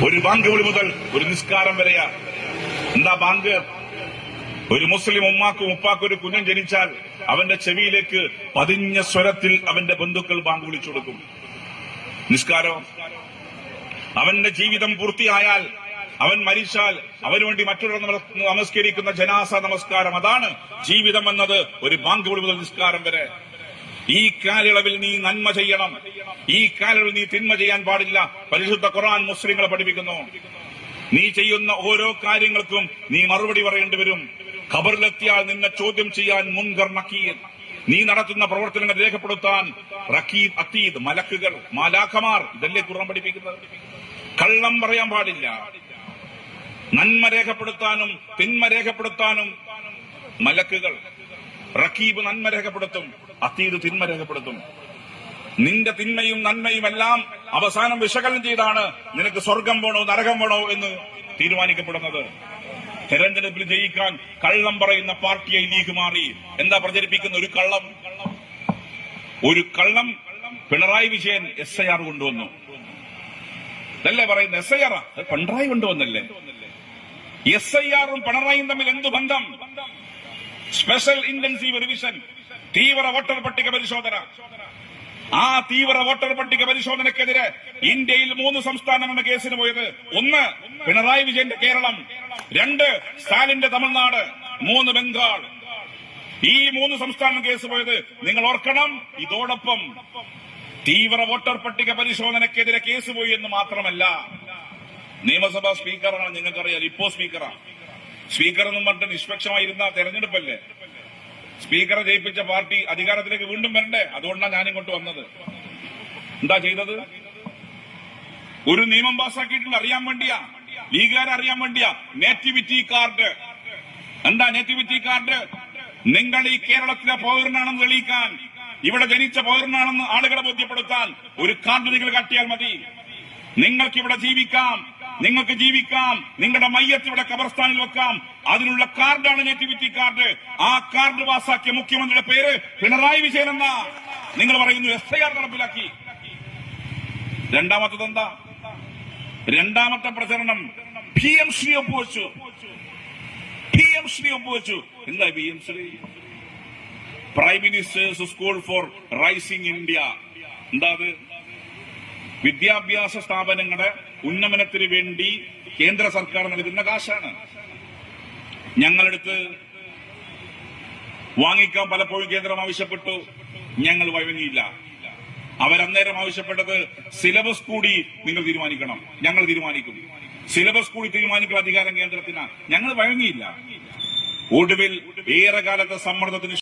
ഒരു ബാങ്ക് വിളി മുതൽ ഒരു നിസ്കാരം വരെയാ. എന്താ ബാങ്ക്? ഒരു മുസ്ലിം ഉമ്മാക്കും ഉപ്പാക്കും ഒരു കുഞ്ഞൻ ജനിച്ചാൽ അവന്റെ ചെവിയിലേക്ക് പതിഞ്ഞ സ്വരത്തിൽ അവന്റെ ബന്ധുക്കൾ ബാങ്ക് വിളിച്ചു കൊടുക്കും. നിസ്കാരം അവന്റെ ജീവിതം പൂർത്തിയായാൽ, അവൻ മരിച്ചാൽ അവന് വേണ്ടി മറ്റുള്ളവർ നമസ്കരിക്കുന്ന ജനാസ നമസ്കാരം, അതാണ് ജീവിതം എന്നത്. ഒരു ബാങ്ക് വിളി മുതൽ നിസ്കാരം വരെ. ഈ കാലയളവിൽ നീ നന്മ ചെയ്യണം, ഈ കാലയളവിൽ നീ തിന്മ ചെയ്യാൻ പാടില്ല. പരിശുദ്ധ ഖുർആൻ മുസ്ലിങ്ങളെ പഠിപ്പിക്കുന്നു. നീ ചെയ്യുന്ന ഓരോ കാര്യങ്ങൾക്കും നീ മറുപടി പറയേണ്ടി വരും. ഖബറിലെത്തിയാൽ നിന്നെ ചോദ്യം ചെയ്യാൻ മുൻകർ നക്കീർ, നീ നടത്തുന്ന പ്രവർത്തനങ്ങൾ രേഖപ്പെടുത്താൻ റഖീബ് അതീദ്, മലക്കുകൾ, മാലാഖമാർ. ഇതല്ലേ ഖുർആൻ പഠിപ്പിക്കുന്നത്? കള്ളം പറയാൻ പാടില്ല. നന്മ രേഖപ്പെടുത്താനും തിന്മ രേഖപ്പെടുത്താനും മലക്കുകൾ. റഖീബ് നന്മ രേഖപ്പെടുത്തും, അതീദ് തിന്മ രേഖപ്പെടുത്തും. നിന്റെ തിന്മയും നന്മയും എല്ലാം അവസാനം വിശകലനം ചെയ്താണ് നിനക്ക് സ്വർഗം വേണോ നരകം വേണോ എന്ന് തീരുമാനിക്കപ്പെടുന്നത്. തെരഞ്ഞെടുപ്പിൽ ജയിക്കാൻ കള്ളം പറയുന്ന പാർട്ടിയെ ലീഗ് മാറി. എന്താ പ്രചരിപ്പിക്കുന്ന? ഒരു കള്ളം പിണറായി വിജയൻ SIR കൊണ്ടുവന്നു. ഇതല്ലേ പറയുന്നത്? SIR പിണറായി കൊണ്ടുവന്നല്ലേ? SIR-ഉം പിണറായിയും തമ്മിൽ എന്തു ബന്ധം? സ്പെഷ്യൽ ഇന്റൻസീവ് റിവിഷൻ, തീവ്ര വോട്ടർ പട്ടിക പരിശോധന. ആ തീവ്ര വോട്ടർ പട്ടിക പരിശോധനയ്ക്കെതിരെ ഇന്ത്യയിൽ 3 സംസ്ഥാനങ്ങളുടെ കേസിന് പോയത്. 1 പിണറായി വിജയന്റെ കേരളം, 2 സ്റ്റാലിന്റെ തമിഴ്നാട്, 3 ബംഗാൾ. ഈ 3 സംസ്ഥാനം കേസ് പോയത് നിങ്ങൾ ഓർക്കണം. ഇതോടൊപ്പം തീവ്ര വോട്ടർ പട്ടിക പരിശോധനയ്ക്കെതിരെ കേസ് പോയി എന്ന് മാത്രമല്ല, നിയമസഭാ സ്പീക്കറാണ്, നിങ്ങൾക്കറിയാം, ഇപ്പോ സ്പീക്കറാണ്. സ്പീക്കർ എന്നും പറഞ്ഞിട്ട് നിഷ്പക്ഷമായിരുന്ന തെരഞ്ഞെടുപ്പല്ലേ? സ്പീക്കറെ ജയിപ്പിച്ച പാർട്ടി അധികാരത്തിലേക്ക് വീണ്ടും വരണ്ടേ? അതുകൊണ്ടാണ് ഞാനിങ്ങോട്ട് വന്നത്. എന്താ ചെയ്തത്? ഒരു നിയമം പാസ്സാക്കിയിട്ടുണ്ട്, അറിയാൻ വേണ്ടിയാ, ലീഗുകാരെ അറിയാൻ വേണ്ടിയാ. Nativity card. എന്താ നേറ്റിവിറ്റി കാർഡ്? നിങ്ങൾ ഈ കേരളത്തിലെ പൗരനാണെന്ന് തെളിയിക്കാൻ, ഇവിടെ ജനിച്ച പൗരനാണെന്ന് ആളുകളെ ബോധ്യപ്പെടുത്താൻ ഒരു കാർഡ് നിങ്ങൾ കാട്ടിയാൽ മതി. നിങ്ങൾക്കിവിടെ ജീവിക്കാം, നിങ്ങൾക്ക് ജീവിക്കാം, നിങ്ങളുടെ മയ്യത്ത് ഇവിടെ ഖബർസ്ഥാനിൽ വെക്കാം. അതിനുള്ള കാർഡാണ് നേറ്റിവിറ്റി കാർഡ്. ആ കാർഡ് പാസാക്കിയ മുഖ്യമന്ത്രിയുടെ പേര് പിണറായി വിജയൻ എന്ന. നിങ്ങൾ പറയുന്നു SIR നടപ്പിലാക്കി. രണ്ടാമത്തതെന്താ? രണ്ടാമത്തെ പ്രചരണം PMC ഒപ്പുവെച്ചു. എന്താ PMC? Prime ministers school for rising India. എന്താ അത്? വിദ്യാഭ്യാസ സ്ഥാപനങ്ങളുടെ ഉന്നമനത്തിന് വേണ്ടി കേന്ദ്ര സർക്കാർ നൽകുന്ന കാശാണ്. ഞങ്ങളെടുത്ത് വാങ്ങിക്കാൻ പലപ്പോഴും കേന്ദ്രം ആവശ്യപ്പെട്ടു, ഞങ്ങൾ വഴങ്ങിയില്ല. അവരന്നേരം ആവശ്യപ്പെട്ടത് സിലബസ് കൂടി നിങ്ങൾ തീരുമാനിക്കണം, ഞങ്ങൾ തീരുമാനിക്കും. സിലബസ് കൂടി തീരുമാനിക്കുന്ന അധികാരം കേന്ദ്രത്തിനാണ്. ഞങ്ങൾ വഴങ്ങിയില്ല. ഒടുവിൽ ഏറെ കാലത്തെ സമ്മർദ്ദത്തിന്